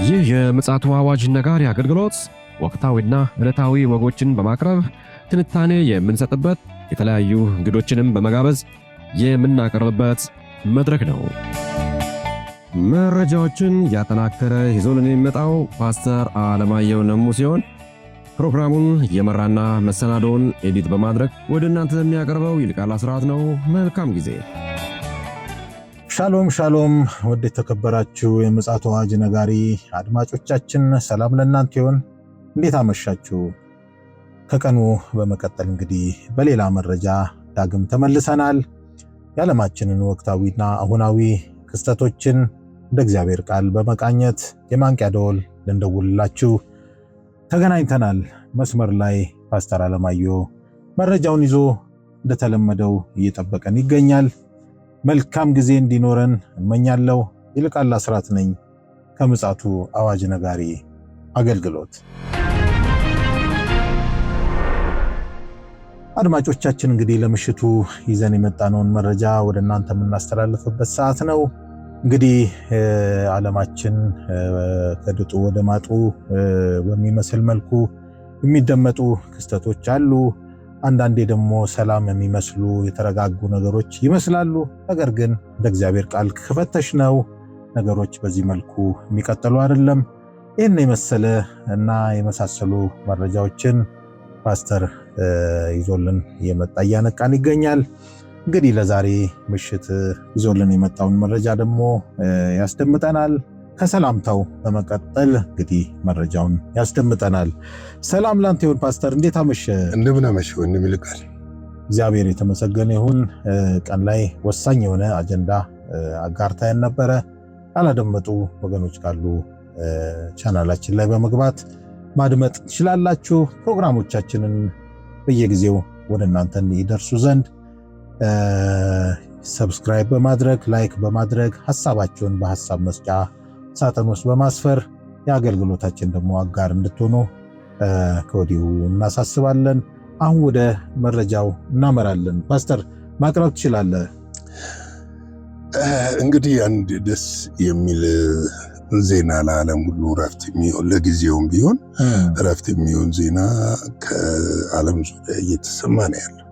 ይህ የምፅዓቱ አዋጅ ነጋሪ አገልግሎት ወቅታዊና ዕለታዊ ወጎችን በማቅረብ ትንታኔ የምንሰጥበት የተለያዩ እንግዶችንም በመጋበዝ የምናቀርብበት መድረክ ነው። መረጃዎችን ያጠናከረ ይዞልን የሚመጣው ፓስተር አለማየሁ ነሙ ሲሆን ፕሮግራሙን የመራና መሰናዶውን ኤዲት በማድረግ ወደ እናንተ የሚያቀርበው ይልቃል አስራት ነው። መልካም ጊዜ። ሻሎም ሻሎም፣ ወደ ተከበራችሁ የምፅዓቱ አዋጅ ነጋሪ አድማጮቻችን ሰላም ለእናንተ ይሁን። እንዴት አመሻችሁ? ከቀኑ በመቀጠል እንግዲህ በሌላ መረጃ ዳግም ተመልሰናል። የዓለማችንን ወቅታዊና አሁናዊ ክስተቶችን እንደ እግዚአብሔር ቃል በመቃኘት የማንቂያ ደወል ልንደውልላችሁ ተገናኝተናል። መስመር ላይ ፓስተር አለማየሁ መረጃውን ይዞ እንደተለመደው እየጠበቀን ይገኛል። መልካም ጊዜ እንዲኖረን እመኛለሁ። ይልቃል አስራት ነኝ ከምፅዓቱ አዋጅ ነጋሪ አገልግሎት። አድማጮቻችን እንግዲህ ለምሽቱ ይዘን የመጣነውን መረጃ ወደ እናንተ የምናስተላልፍበት ሰዓት ነው። እንግዲህ ዓለማችን ከድጡ ወደ ማጡ በሚመስል መልኩ የሚደመጡ ክስተቶች አሉ። አንዳንዴ ደግሞ ሰላም የሚመስሉ የተረጋጉ ነገሮች ይመስላሉ። ነገር ግን እንደ እግዚአብሔር ቃል ከፈተሽ ነው ነገሮች በዚህ መልኩ የሚቀጥሉ አይደለም። ይህን የመሰለ እና የመሳሰሉ መረጃዎችን ፓስተር ይዞልን እየመጣ እያነቃን ይገኛል። እንግዲህ ለዛሬ ምሽት ይዞልን የመጣውን መረጃ ደግሞ ያስደምጠናል። ከሰላምታው በመቀጠል እንግዲህ መረጃውን ያስደምጠናል። ሰላም ላንተ ይሁን ፓስተር፣ እንዴት አመሸ? እንደምን አመሸ ወንድም ይልቃል። እግዚአብሔር የተመሰገነ ይሁን። ቀን ላይ ወሳኝ የሆነ አጀንዳ አጋርታየን ነበረ። ያላደመጡ ወገኖች ካሉ ቻናላችን ላይ በመግባት ማድመጥ ትችላላችሁ። ፕሮግራሞቻችንን በየጊዜው ወደ እናንተ ይደርሱ ዘንድ ሰብስክራይብ በማድረግ ላይክ በማድረግ ሐሳባችሁን በሐሳብ መስጫ ሳጥን ውስጥ በማስፈር የአገልግሎታችን ደግሞ አጋር እንድትሆኑ ከወዲሁ እናሳስባለን። አሁን ወደ መረጃው እናመራለን። ፓስተር ማቅረብ ትችላለህ። እንግዲህ አንድ ደስ የሚል ዜና ለዓለም ሁሉ ረፍት የሚሆን ለጊዜውም ቢሆን ረፍት የሚሆን ዜና ከዓለም ዙሪያ እየተሰማ ነው ያለው።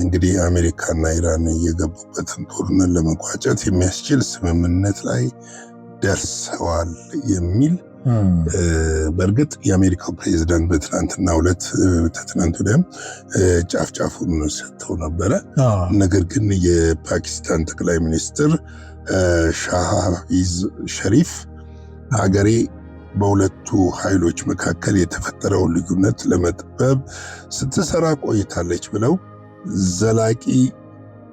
እንግዲህ አሜሪካና ኢራን እየገቡበትን ጦርነት ለመቋጨት የሚያስችል ስምምነት ላይ ደርሰዋል የሚል በእርግጥ የአሜሪካው ፕሬዝዳንት በትናንትናው ዕለት ተትናንት ወዲያም ጫፍጫፉን ሰጥተው ነበረ። ነገር ግን የፓኪስታን ጠቅላይ ሚኒስትር ሻህባዝ ሸሪፍ ሀገሬ በሁለቱ ኃይሎች መካከል የተፈጠረውን ልዩነት ለመጥበብ ስትሰራ ቆይታለች ብለው ዘላቂ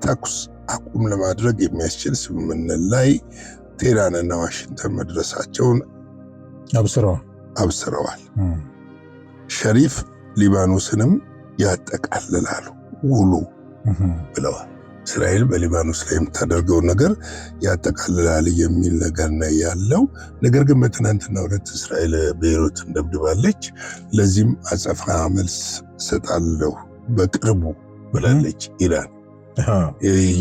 ተኩስ አቁም ለማድረግ የሚያስችል ስምምነት ላይ ቴህራንና ዋሽንግተን መድረሳቸውን አብስረዋል። ሸሪፍ ሊባኖስንም ያጠቃልላሉ ውሉ ብለዋል። እስራኤል በሊባኖስ ላይ የምታደርገውን ነገር ያጠቃልላል የሚል ነገር ነው ያለው። ነገር ግን በትናንትናው ዕለት እስራኤል ቤይሩትን ደብድባለች። ለዚህም አጸፋ መልስ ሰጣለሁ በቅርቡ ብላለች ኢራን።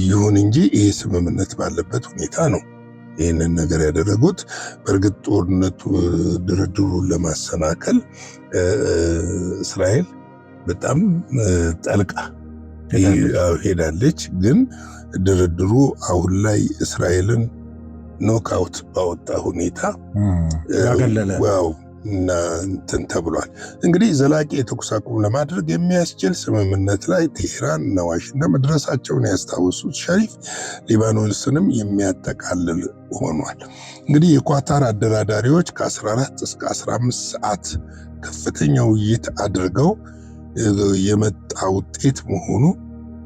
ይሁን እንጂ ይህ ስምምነት ባለበት ሁኔታ ነው ይህንን ነገር ያደረጉት። በእርግጥ ጦርነቱ ድርድሩን ለማሰናከል እስራኤል በጣም ጠልቃ ሄዳለች። ግን ድርድሩ አሁን ላይ እስራኤልን ኖክአውት ባወጣ ሁኔታ ያገለለ እና እንትን ተብሏል። እንግዲህ ዘላቂ የተኩስ አቁም ለማድረግ የሚያስችል ስምምነት ላይ ቴህራን እና ዋሽንግተን መድረሳቸውን ያስታወሱት ሸሪፍ ሊባኖስንም የሚያጠቃልል ሆኗል። እንግዲህ የኳታር አደራዳሪዎች ከ14 እስከ 15 ሰዓት ከፍተኛ ውይይት አድርገው የመጣ ውጤት መሆኑ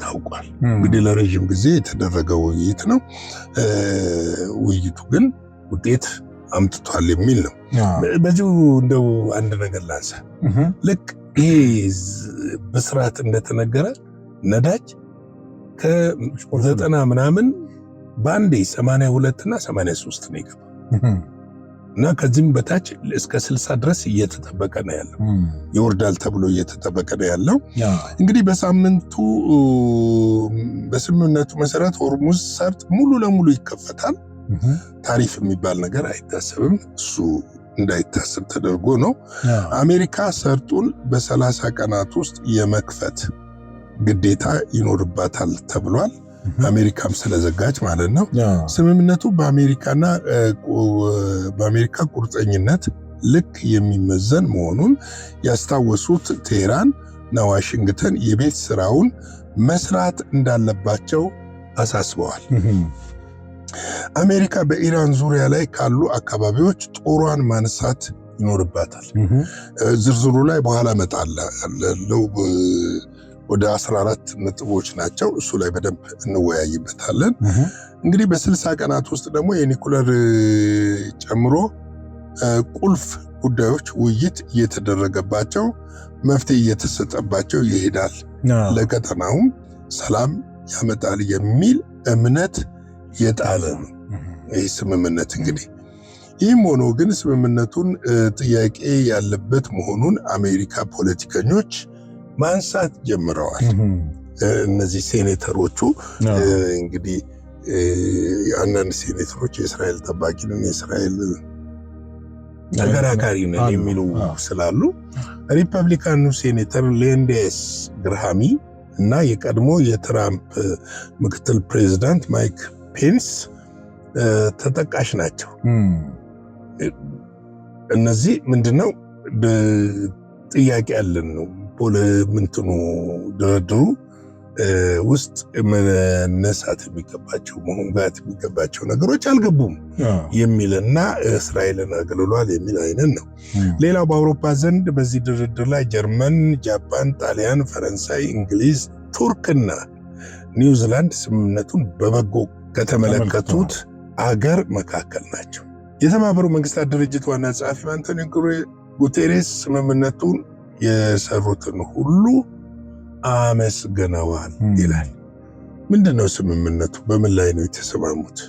ታውቋል። እንግዲህ ለረዥም ጊዜ የተደረገ ውይይት ነው። ውይይቱ ግን ውጤት አምጥቷል የሚል ነው። በዚሁ እንደው አንድ ነገር ላንሳ። ልክ ይሄ በስርዓት እንደተነገረ ነዳጅ ከ90 ምናምን በአንዴ 82 እና 83 ነው የገባው እና ከዚህም በታች እስከ 60 ድረስ እየተጠበቀ ነው ያለው። ይወርዳል ተብሎ እየተጠበቀ ነው ያለው። እንግዲህ በሳምንቱ በስምምነቱ መሰረት ሆርሙዝ ሰርጥ ሙሉ ለሙሉ ይከፈታል። ታሪፍ የሚባል ነገር አይታሰብም። እሱ እንዳይታሰብ ተደርጎ ነው። አሜሪካ ሰርጡን በ30 ቀናት ውስጥ የመክፈት ግዴታ ይኖርባታል ተብሏል። አሜሪካም ስለዘጋች ማለት ነው። ስምምነቱ በአሜሪካ ቁርጠኝነት ልክ የሚመዘን መሆኑን ያስታወሱት ቴህራን እና ዋሽንግተን የቤት ስራውን መስራት እንዳለባቸው አሳስበዋል። አሜሪካ በኢራን ዙሪያ ላይ ካሉ አካባቢዎች ጦሯን ማንሳት ይኖርባታል። ዝርዝሩ ላይ በኋላ እመጣለሁ። ወደ 14 ነጥቦች ናቸው። እሱ ላይ በደንብ እንወያይበታለን። እንግዲህ በ60 ቀናት ውስጥ ደግሞ የኒኩለር ጨምሮ ቁልፍ ጉዳዮች ውይይት እየተደረገባቸው መፍትሄ እየተሰጠባቸው ይሄዳል። ለቀጠናውም ሰላም ያመጣል የሚል እምነት የጣለ ነው ይህ ስምምነት። እንግዲህ ይህም ሆኖ ግን ስምምነቱን ጥያቄ ያለበት መሆኑን አሜሪካ ፖለቲከኞች ማንሳት ጀምረዋል። እነዚህ ሴኔተሮቹ እንግዲህ አንዳንድ ሴኔተሮች የእስራኤል ጠባቂ ነን፣ የእስራኤል ተከራካሪ ነን የሚሉ ስላሉ ሪፐብሊካኑ ሴኔተር ሊንድሴ ግራሃም እና የቀድሞ የትራምፕ ምክትል ፕሬዚዳንት ማይክ ፔንስ ተጠቃሽ ናቸው። እነዚህ ምንድነው ጥያቄ ያለን ነው ምንትኑ ድርድሩ ውስጥ መነሳት የሚገባቸው መሆንጋት የሚገባቸው ነገሮች አልገቡም የሚልና እስራኤልን አገልሏል የሚል አይነት ነው። ሌላው በአውሮፓ ዘንድ በዚህ ድርድር ላይ ጀርመን፣ ጃፓን፣ ጣሊያን፣ ፈረንሳይ፣ እንግሊዝ፣ ቱርክና ኒውዚላንድ ስምምነቱን በበጎ ከተመለከቱት አገር መካከል ናቸው። የተባበሩት መንግስታት ድርጅት ዋና ጸሐፊ አንቶኒዮ ጉቴሬስ ስምምነቱን የሰሩትን ሁሉ አመስግነዋል ይላል። ምንድነው ስምምነቱ? በምን ላይ ነው የተስማሙት?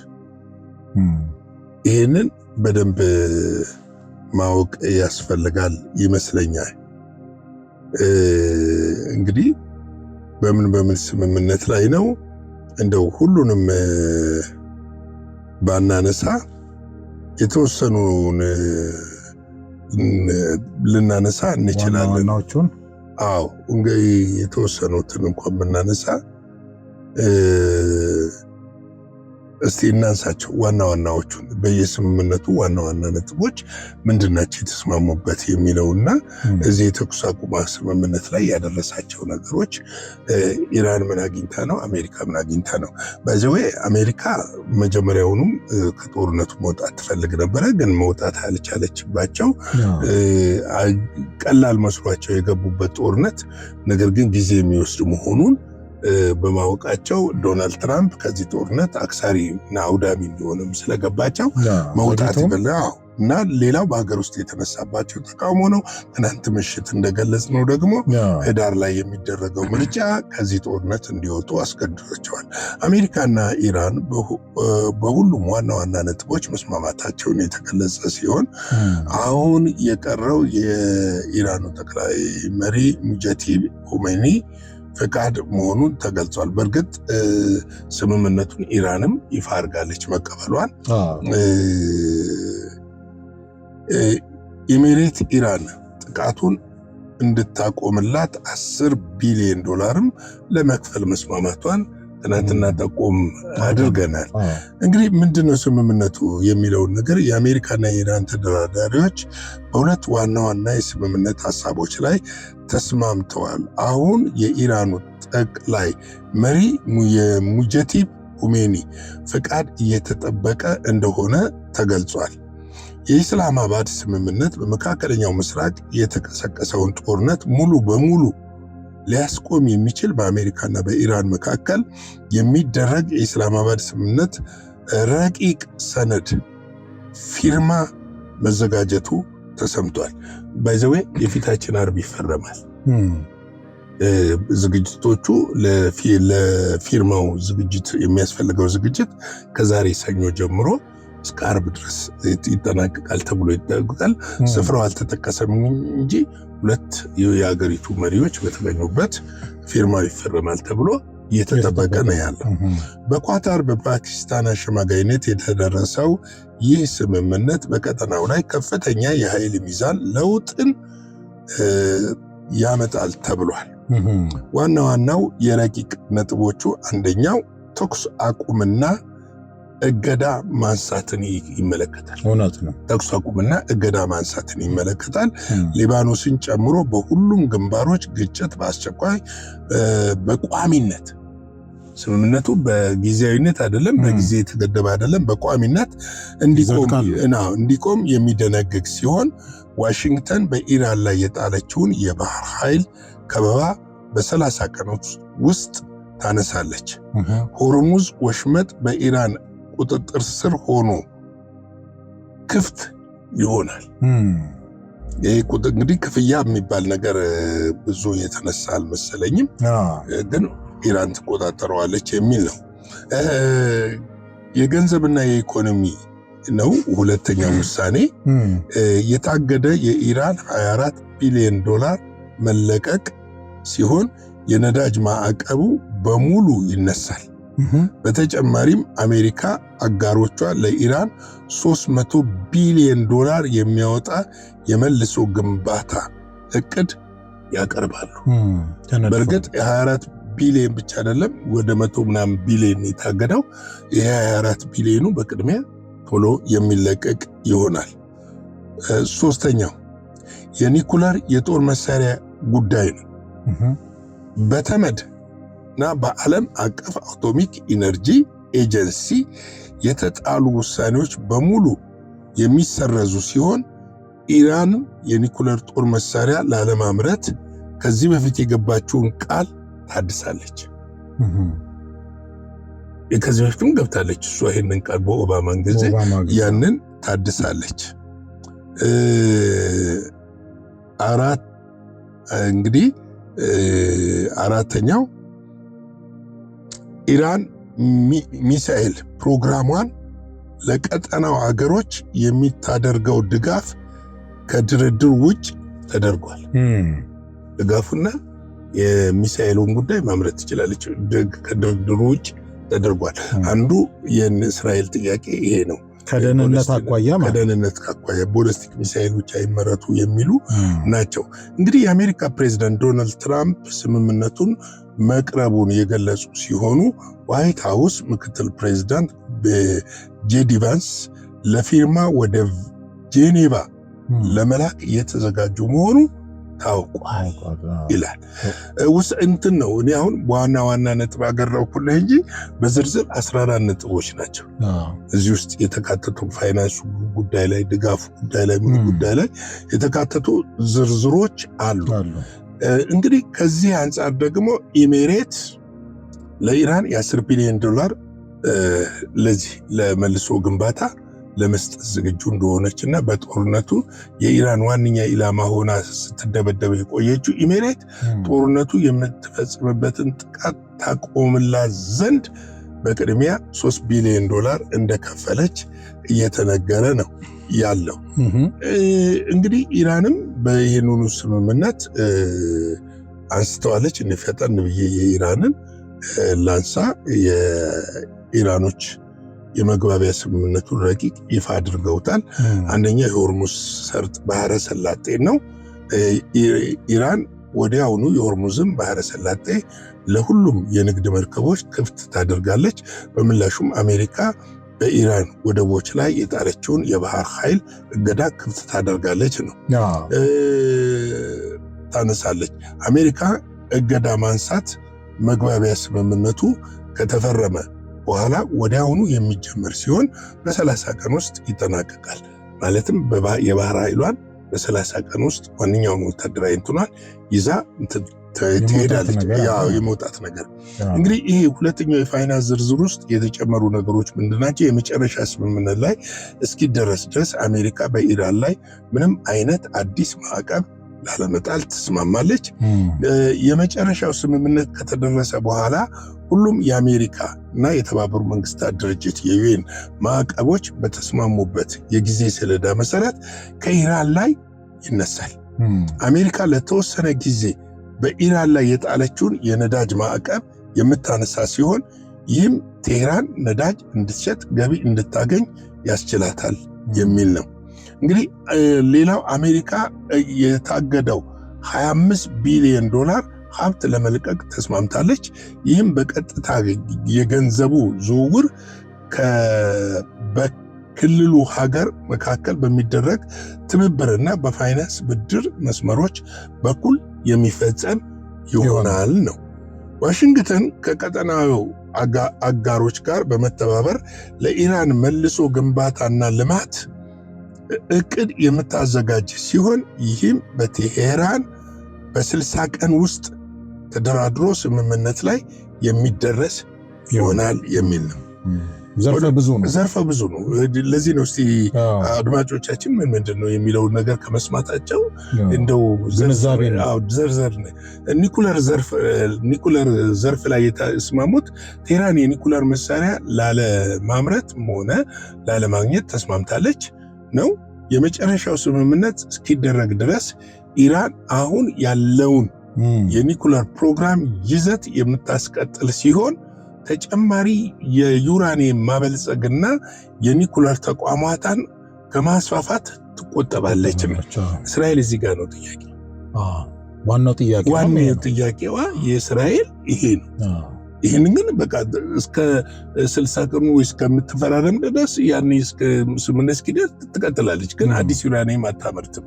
ይህንን በደንብ ማወቅ ያስፈልጋል ይመስለኛል። እንግዲህ በምን ስምምነት ላይ ነው? እንደው ሁሉንም ባናነሳ የተወሰኑን ልናነሳ እንችላለን። አዎ እንግዲህ የተወሰኑትን እንኳን ብናነሳ እስቲ እናንሳቸው ዋና ዋናዎቹን። በየስምምነቱ ዋና ዋና ነጥቦች ምንድናቸው የተስማሙበት የሚለውና እዚህ የተኩስ አቁም ስምምነት ላይ ያደረሳቸው ነገሮች ኢራን ምን አግኝታ ነው፣ አሜሪካ ምን አግኝታ ነው? በዚያው አሜሪካ መጀመሪያውኑም ከጦርነቱ መውጣት ትፈልግ ነበረ፣ ግን መውጣት አልቻለችባቸው። ቀላል መስሏቸው የገቡበት ጦርነት ነገር ግን ጊዜ የሚወስድ መሆኑን በማወቃቸው ዶናልድ ትራምፕ ከዚህ ጦርነት አክሳሪ እና አውዳሚ እንደሆነም ስለገባቸው መውጣት ይፈልጋሉ። እና ሌላው በሀገር ውስጥ የተነሳባቸው ተቃውሞ ነው። ትናንት ምሽት እንደገለጽ ነው ደግሞ ህዳር ላይ የሚደረገው ምርጫ ከዚህ ጦርነት እንዲወጡ አስገድዷቸዋል። አሜሪካና ኢራን በሁሉም ዋና ዋና ነጥቦች መስማማታቸውን የተገለጸ ሲሆን አሁን የቀረው የኢራኑ ጠቅላይ መሪ ሙጀቲብ ኹሜኒ ፈቃድ መሆኑን ተገልጿል። በእርግጥ ስምምነቱን ኢራንም ይፋ አድርጋለች መቀበሏን። ኤሚሬት ኢራን ጥቃቱን እንድታቆምላት $10 ቢሊዮን ለመክፈል መስማማቷን ትናንትና ጠቆም አድርገናል። እንግዲህ ምንድነው ስምምነቱ የሚለውን ነገር የአሜሪካና የኢራን ተደራዳሪዎች በሁለት ዋና ዋና የስምምነት ሀሳቦች ላይ ተስማምተዋል። አሁን የኢራኑ ጠቅላይ መሪ የሙጀቲብ ኹሜኒ ፍቃድ እየተጠበቀ እንደሆነ ተገልጿል። የኢስላማባድ ስምምነት በመካከለኛው ምስራቅ የተቀሰቀሰውን ጦርነት ሙሉ በሙሉ ሊያስቆም የሚችል በአሜሪካና በኢራን መካከል የሚደረግ የኢስላማባድ ስምምነት ረቂቅ ሰነድ ፊርማ መዘጋጀቱ ተሰምቷል። ባይዘዌ የፊታችን አርብ ይፈረማል። ዝግጅቶቹ ለፊርማው ዝግጅት የሚያስፈልገው ዝግጅት ከዛሬ ሰኞ ጀምሮ እስከ አርብ ድረስ ይጠናቀቃል ተብሎ ይጠበቃል። ስፍራው አልተጠቀሰም እንጂ ሁለት የሀገሪቱ መሪዎች በተገኙበት ፊርማው ይፈረማል ተብሎ እየተጠበቀ ነው ያለው። በኳታር በፓኪስታን አሸማጋይነት የተደረሰው ይህ ስምምነት በቀጠናው ላይ ከፍተኛ የኃይል ሚዛን ለውጥን ያመጣል ተብሏል። ዋና ዋናው የረቂቅ ነጥቦቹ አንደኛው ተኩስ አቁምና እገዳ ማንሳትን ይመለከታል። እውነት ነው። ተኩስ አቁምና እገዳ ማንሳትን ይመለከታል። ሊባኖስን ጨምሮ በሁሉም ግንባሮች ግጭት በአስቸኳይ በቋሚነት ስምምነቱ በጊዜያዊነት አይደለም፣ በጊዜ የተገደበ አይደለም፣ በቋሚነት እንዲቆም የሚደነግግ ሲሆን ዋሽንግተን በኢራን ላይ የጣለችውን የባህር ኃይል ከበባ በ30 ቀናት ውስጥ ታነሳለች። ሆርሙዝ ወሽመጥ በኢራን ቁጥጥር ስር ሆኖ ክፍት ይሆናል። ይሄ እንግዲህ ክፍያ የሚባል ነገር ብዙ የተነሳ አልመሰለኝም፣ ግን ኢራን ትቆጣጠረዋለች የሚል ነው። የገንዘብና የኢኮኖሚ ነው ሁለተኛው ውሳኔ። የታገደ የኢራን $24 ቢሊዮን መለቀቅ ሲሆን የነዳጅ ማዕቀቡ በሙሉ ይነሳል። በተጨማሪም አሜሪካ አጋሮቿ ለኢራን $300 ቢሊዮን የሚያወጣ የመልሶ ግንባታ እቅድ ያቀርባሉ። በእርግጥ የ24 ቢሊዮን ብቻ አይደለም፣ ወደ 100 ምናምን ቢሊዮን የታገደው። ይሄ 24 ቢሊዮኑ በቅድሚያ ቶሎ የሚለቀቅ ይሆናል። ሶስተኛው የኒኩለር የጦር መሳሪያ ጉዳይ ነው። በተመድ እና በዓለም አቀፍ አቶሚክ ኢነርጂ ኤጀንሲ የተጣሉ ውሳኔዎች በሙሉ የሚሰረዙ ሲሆን ኢራንም የኒኩለር ጦር መሳሪያ ላለማምረት ከዚህ በፊት የገባችውን ቃል ታድሳለች። ከዚህ በፊትም ገብታለች እሷ ይሄንን ቃል በኦባማ ጊዜ ያንን ታድሳለች። እንግዲህ አራተኛው ኢራን ሚሳኤል ፕሮግራሟን ለቀጠናው አገሮች የሚታደርገው ድጋፍ ከድርድር ውጭ ተደርጓል። ድጋፉና የሚሳኤሉን ጉዳይ ማምረት ትችላለች፣ ከድርድሩ ውጭ ተደርጓል። አንዱ የእስራኤል ጥያቄ ይሄ ነው። ከደህንነት አኳያ ቦሊስቲክ ሚሳኤሎች አይመረቱ የሚሉ ናቸው። እንግዲህ የአሜሪካ ፕሬዝዳንት ዶናልድ ትራምፕ ስምምነቱን መቅረቡን የገለጹ ሲሆኑ ዋይት ሃውስ ምክትል ፕሬዝዳንት ጄዲ ቫንስ ለፊርማ ወደ ጄኔቫ ለመላክ እየተዘጋጁ መሆኑ ታውቋል ይላል። እንትን ነው። እኔ አሁን በዋና ነጥብ አገራኩልህ እንጂ በዝርዝር 14 ነጥቦች ናቸው እዚህ ውስጥ የተካተቱ። ፋይናንሱ ጉዳይ ላይ፣ ድጋፉ ጉዳይ ላይ፣ ምን ጉዳይ ላይ የተካተቱ ዝርዝሮች አሉ። እንግዲህ ከዚህ አንጻር ደግሞ ኢሜሬት ለኢራን $10 ቢሊዮን ለዚህ ለመልሶ ግንባታ ለመስጠት ዝግጁ እንደሆነችና በጦርነቱ የኢራን ዋነኛ ኢላማ ሆና ስትደበደበ የቆየችው ኢሜሬት ጦርነቱ የምትፈጽምበትን ጥቃት ታቆምላት ዘንድ በቅድሚያ $3 ቢሊዮን እንደከፈለች እየተነገረ ነው ያለው። እንግዲህ ኢራንም በይህንኑ ስምምነት አንስተዋለች። እንፈጠን ብዬ የኢራንን ላንሳ። የኢራኖች የመግባቢያ ስምምነቱን ረቂቅ ይፋ አድርገውታል። አንደኛ የሆርሙዝ ሰርጥ ባህረ ሰላጤ ነው። ኢራን ወዲያውኑ የሆርሙዝን ባህረ ሰላጤ ለሁሉም የንግድ መርከቦች ክፍት ታደርጋለች። በምላሹም አሜሪካ በኢራን ወደቦች ላይ የጣለችውን የባህር ኃይል እገዳ ክፍት ታደርጋለች ነው ታነሳለች። አሜሪካ እገዳ ማንሳት መግባቢያ ስምምነቱ ከተፈረመ በኋላ ወዲያውኑ የሚጀመር ሲሆን በ30 ቀን ውስጥ ይጠናቀቃል። ማለትም የባህር ኃይሏን በ30 ቀን ውስጥ ማንኛውም ወታደራዊ እንትኗን ይዛ ትሄዳለች። የመውጣት ነገር እንግዲህ ይሄ ሁለተኛው የፋይናንስ ዝርዝር ውስጥ የተጨመሩ ነገሮች ምንድናቸው? የመጨረሻ ስምምነት ላይ እስኪደረስ ድረስ አሜሪካ በኢራን ላይ ምንም አይነት አዲስ ማዕቀብ ላለመጣል ትስማማለች። የመጨረሻው ስምምነት ከተደረሰ በኋላ ሁሉም የአሜሪካ እና የተባበሩ መንግስታት ድርጅት የዩኤን ማዕቀቦች በተስማሙበት የጊዜ ሰሌዳ መሰረት ከኢራን ላይ ይነሳል። አሜሪካ ለተወሰነ ጊዜ በኢራን ላይ የጣለችውን የነዳጅ ማዕቀብ የምታነሳ ሲሆን ይህም ቴህራን ነዳጅ እንድትሸጥ ገቢ እንድታገኝ ያስችላታል የሚል ነው። እንግዲህ ሌላው አሜሪካ የታገደው $25 ቢሊዮን ሀብት ለመልቀቅ ተስማምታለች። ይህም በቀጥታ የገንዘቡ ዝውውር በክልሉ ሀገር መካከል በሚደረግ ትብብርና በፋይናንስ ብድር መስመሮች በኩል የሚፈጸም ይሆናል ነው። ዋሽንግተን ከቀጠናዊ አጋሮች ጋር በመተባበር ለኢራን መልሶ ግንባታና ልማት እቅድ የምታዘጋጅ ሲሆን ይህም በቴሄራን በ60 ቀን ውስጥ ተደራድሮ ስምምነት ላይ የሚደረስ ይሆናል የሚል ነው። ዘርፈ ብዙ ነው። ለዚህ ነው እስቲ አድማጮቻችን ምንድን ነው የሚለውን ነገር ከመስማታቸው እንደው ዘርዘር ኒኩለር ዘርፍ ላይ የተስማሙት ቴህራን የኒኩለር መሳሪያ ላለማምረት ሆነ ላለማግኘት ተስማምታለች ነው። የመጨረሻው ስምምነት እስኪደረግ ድረስ ኢራን አሁን ያለውን የኒኩለር ፕሮግራም ይዘት የምታስቀጥል ሲሆን ተጨማሪ የዩራኒየም ማበልጸግና የኒኩለር ተቋማትን ከማስፋፋት ትቆጠባለች ነው። እስራኤል እዚህ ጋር ነው ጥያቄ። ዋናው ጥያቄዋ የእስራኤል ይሄ ነው። ይህን ግን በቃ እስከ 60 ቀኑ ወይ እስከምትፈራረም ድረስ ያኔ እስከ ስምምነት እስኪደርስ ትቀጥላለች። ግን አዲስ ዩራኒየም አታመርትም፣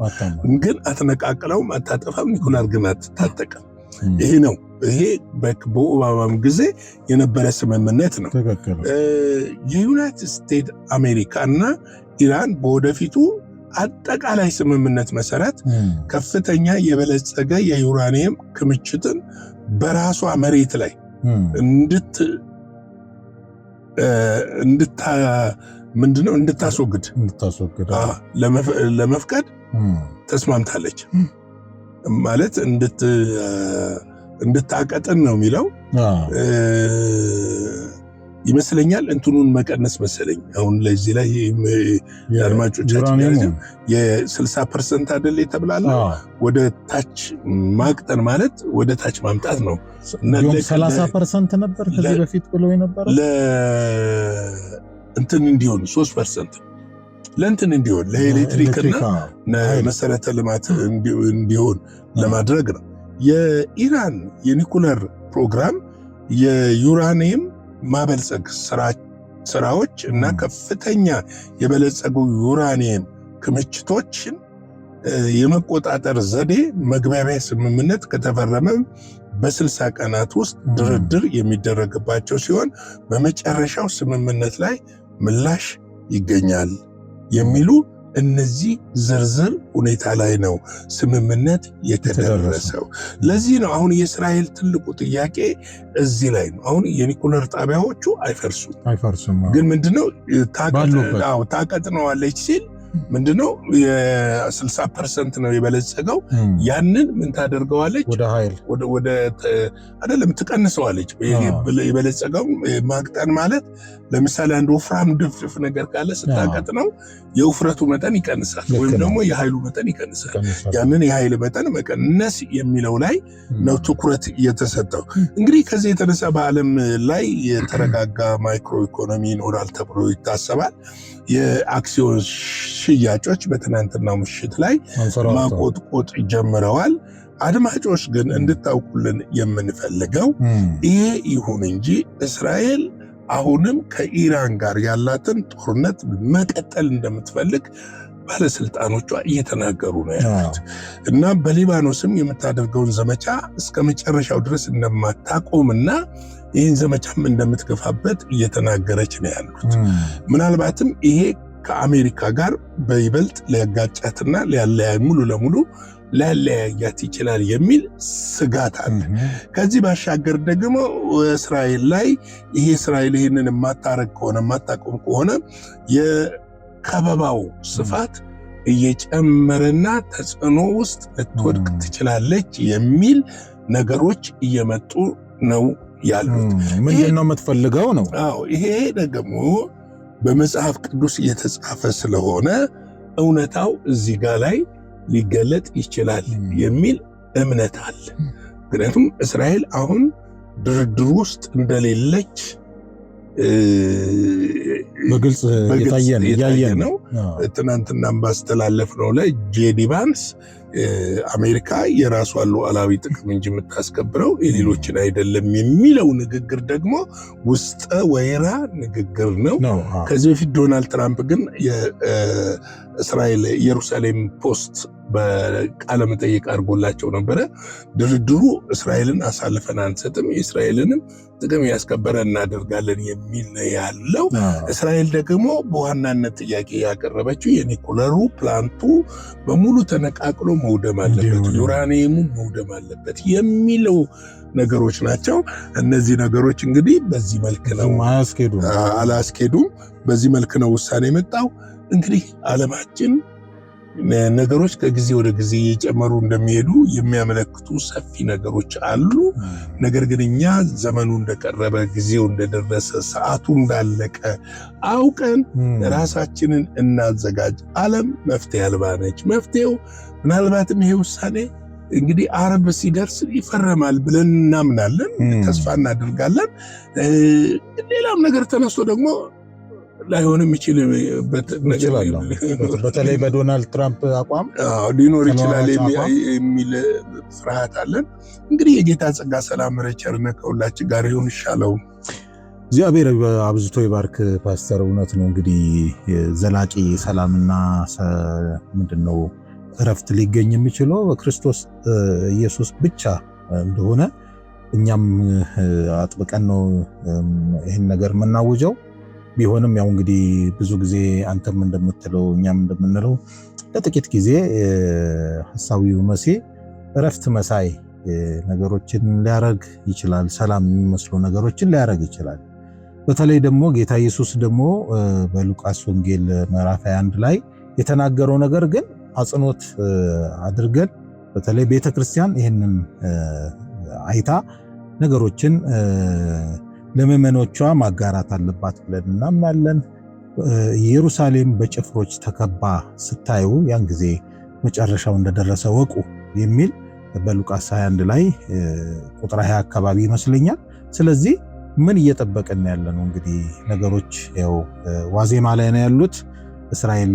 ግን አትነቃቅለውም፣ አታጠፋም፣ ኒኩለር ግን አትታጠቅም። ይሄ ነው። ይሄ በኦባማም ጊዜ የነበረ ስምምነት ነው። የዩናይትድ ስቴትስ አሜሪካ እና ኢራን በወደፊቱ አጠቃላይ ስምምነት መሰረት ከፍተኛ የበለጸገ የዩራኒየም ክምችትን በራሷ መሬት ላይ እንድታስወግድ ለመፍቀድ ተስማምታለች። ማለት እንድታቀጥን ነው የሚለው ይመስለኛል። እንትኑን መቀነስ መሰለኝ። አሁን ለዚህ ላይ አድማጮቻችን የ60% አይደል የተብላለ ወደ ታች ማቅጠን ማለት ወደ ታች ማምጣት ነው። 30% ነበር ከዚህ በፊት ብለው የነበረው እንትን እንዲሆን 3% ለእንትን እንዲሆን ለኤሌክትሪክና መሰረተ ልማት እንዲሆን ለማድረግ ነው። የኢራን የኒኩለር ፕሮግራም የዩራኒየም ማበልጸግ ስራዎች እና ከፍተኛ የበለጸጉ ዩራኒየም ክምችቶችን የመቆጣጠር ዘዴ መግባቢያ ስምምነት ከተፈረመ በ60 ቀናት ውስጥ ድርድር የሚደረግባቸው ሲሆን በመጨረሻው ስምምነት ላይ ምላሽ ይገኛል የሚሉ እነዚህ ዝርዝር ሁኔታ ላይ ነው ስምምነት የተደረሰው። ለዚህ ነው አሁን የእስራኤል ትልቁ ጥያቄ እዚህ ላይ ነው። አሁን የኒኩለር ጣቢያዎቹ አይፈርሱም፣ ግን ምንድነው ታቀጥነዋለች ሲል ምንድነው የ60% ነው የበለጸገው። ያንን ምን ታደርገዋለች? ወደ አይደለም ትቀንሰዋለች። የበለጸገው ማቅጠን ማለት ለምሳሌ አንድ ወፍራም ድፍድፍ ነገር ካለ ስታቀጥነው የውፍረቱ መጠን ይቀንሳል፣ ወይም ደግሞ የኃይሉ መጠን ይቀንሳል። ያንን የኃይል መጠን መቀነስ የሚለው ላይ ነው ትኩረት የተሰጠው። እንግዲህ ከዚህ የተነሳ በዓለም ላይ የተረጋጋ ማይክሮ ኢኮኖሚ ይኖራል ተብሎ ይታሰባል። የአክሲዮን ሽያጮች በትናንትናው ምሽት ላይ ማቆጥቆጥ ጀምረዋል። አድማጮች ግን እንድታውቁልን የምንፈልገው ይሄ ይሁን እንጂ እስራኤል አሁንም ከኢራን ጋር ያላትን ጦርነት መቀጠል እንደምትፈልግ ባለስልጣኖቿ እየተናገሩ ነው ያሉት እና በሊባኖስም የምታደርገውን ዘመቻ እስከ መጨረሻው ድረስ እንደማታቆምና ይህን ዘመቻም እንደምትገፋበት እየተናገረች ነው ያሉት። ምናልባትም ይሄ ከአሜሪካ ጋር በይበልጥ ሊያጋጫትና ሙሉ ለሙሉ ሊያለያያት ይችላል የሚል ስጋት አለ። ከዚህ ባሻገር ደግሞ እስራኤል ላይ ይሄ እስራኤል ይህንን የማታቆም ከሆነ የከበባው ስፋት እየጨመረና ተጽዕኖ ውስጥ ልትወድቅ ትችላለች የሚል ነገሮች እየመጡ ነው ያሉት። ምንድነው የምትፈልገው ነው? ይሄ ደግሞ በመጽሐፍ ቅዱስ እየተጻፈ ስለሆነ እውነታው እዚህ ጋር ላይ ሊገለጥ ይችላል የሚል እምነት አለ። ምክንያቱም እስራኤል አሁን ድርድር ውስጥ እንደሌለች በግልጽ የታየ ነው። ትናንትናም ባስተላለፍነው ላይ ጄዲ ቫንስ አሜሪካ የራሷን ሉዓላዊ ጥቅም እንጂ የምታስከብረው የሌሎችን አይደለም የሚለው ንግግር ደግሞ ውስጠ ወይራ ንግግር ነው። ከዚህ በፊት ዶናልድ ትራምፕ ግን የእስራኤል ኢየሩሳሌም ፖስት በቃለ መጠይቅ አድርጎላቸው ነበረ። ድርድሩ እስራኤልን አሳልፈን አንሰጥም፣ የእስራኤልንም ጥቅም ያስከበረ እናደርጋለን የሚል ነው ያለው። እስራኤል ደግሞ በዋናነት ጥያቄ ያቀረበችው የኒኩለሩ ፕላንቱ በሙሉ ተነቃቅሎ መውደም አለበት፣ ዩራኒየሙ መውደም አለበት የሚለው ነገሮች ናቸው። እነዚህ ነገሮች እንግዲህ በዚህ መልክ ነው አላስኬዱም። በዚህ መልክ ነው ውሳኔ የመጣው። እንግዲህ ዓለማችን ነገሮች ከጊዜ ወደ ጊዜ እየጨመሩ እንደሚሄዱ የሚያመለክቱ ሰፊ ነገሮች አሉ። ነገር ግን እኛ ዘመኑ እንደቀረበ፣ ጊዜው እንደደረሰ፣ ሰዓቱ እንዳለቀ አውቀን ራሳችንን እናዘጋጅ። ዓለም መፍትሄ አልባ ነች። መፍትሄው ምናልባትም ይሄ ውሳኔ እንግዲህ አርብ ሲደርስ ይፈረማል ብለን እናምናለን፣ ተስፋ እናደርጋለን። ሌላም ነገር ተነስቶ ደግሞ ላይሆን የሚችልበት ነገር በተለይ በዶናልድ ትራምፕ አቋም ሊኖር ይችላል የሚል ፍርሃት አለን። እንግዲህ የጌታ ጸጋ፣ ሰላም፣ ቸርነት ከሁላችን ጋር ይሁን። ይሻለው እግዚአብሔር አብዝቶ ይባርክ ፓስተር። እውነት ነው። እንግዲህ ዘላቂ ሰላምና ምንድነው እረፍት ሊገኝ የሚችለው በክርስቶስ ኢየሱስ ብቻ እንደሆነ እኛም አጥብቀን ነው ይህን ነገር የምናውጀው። ቢሆንም ያው እንግዲህ ብዙ ጊዜ አንተም እንደምትለው እኛም እንደምንለው ለጥቂት ጊዜ ሐሳዊው መሲህ እረፍት መሳይ ነገሮችን ሊያረግ ይችላል። ሰላም የሚመስሉ ነገሮችን ሊያረግ ይችላል። በተለይ ደግሞ ጌታ ኢየሱስ ደግሞ በሉቃስ ወንጌል ምዕራፍ 21 ላይ የተናገረው ነገር ግን አጽንኦት አድርገን በተለይ ቤተክርስቲያን ይህንን አይታ ነገሮችን ለምዕመኖቿ ማጋራት አለባት ብለን እናምናለን። ኢየሩሳሌም በጭፍሮች ተከባ ስታዩ ያን ጊዜ መጨረሻው እንደደረሰ ወቁ የሚል በሉቃስ 21 ላይ ቁጥር 20 አካባቢ ይመስለኛል። ስለዚህ ምን እየጠበቀን ያለ ነው? እንግዲህ ነገሮች ያው ዋዜማ ላይ ነው ያሉት። እስራኤል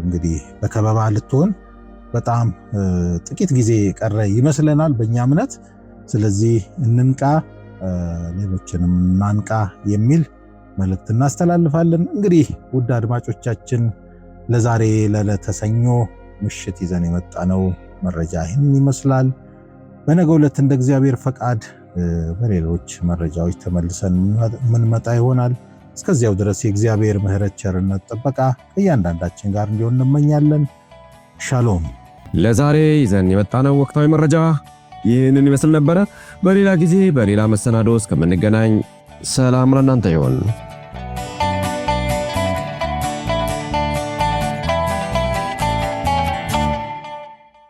እንግዲህ በከበባ ልትሆን በጣም ጥቂት ጊዜ ቀረ ይመስለናል በእኛ እምነት። ስለዚህ እንንቃ፣ ሌሎችንም እናንቃ የሚል መልእክት እናስተላልፋለን። እንግዲህ ውድ አድማጮቻችን ለዛሬ ለዕለተ ሰኞ ምሽት ይዘን የመጣነው መረጃ ይህን ይመስላል። በነገው ዕለት እንደ እግዚአብሔር ፈቃድ በሌሎች መረጃዎች ተመልሰን ምንመጣ ይሆናል። እስከዚያው ድረስ የእግዚአብሔር ምሕረት፣ ቸርነት፣ ጥበቃ ከእያንዳንዳችን ጋር እንዲሆን እንመኛለን። ሻሎም። ለዛሬ ይዘን የመጣነው ወቅታዊ መረጃ ይህንን ይመስል ነበረ። በሌላ ጊዜ በሌላ መሰናዶ እስከምንገናኝ ሰላም ለእናንተ ይሁን።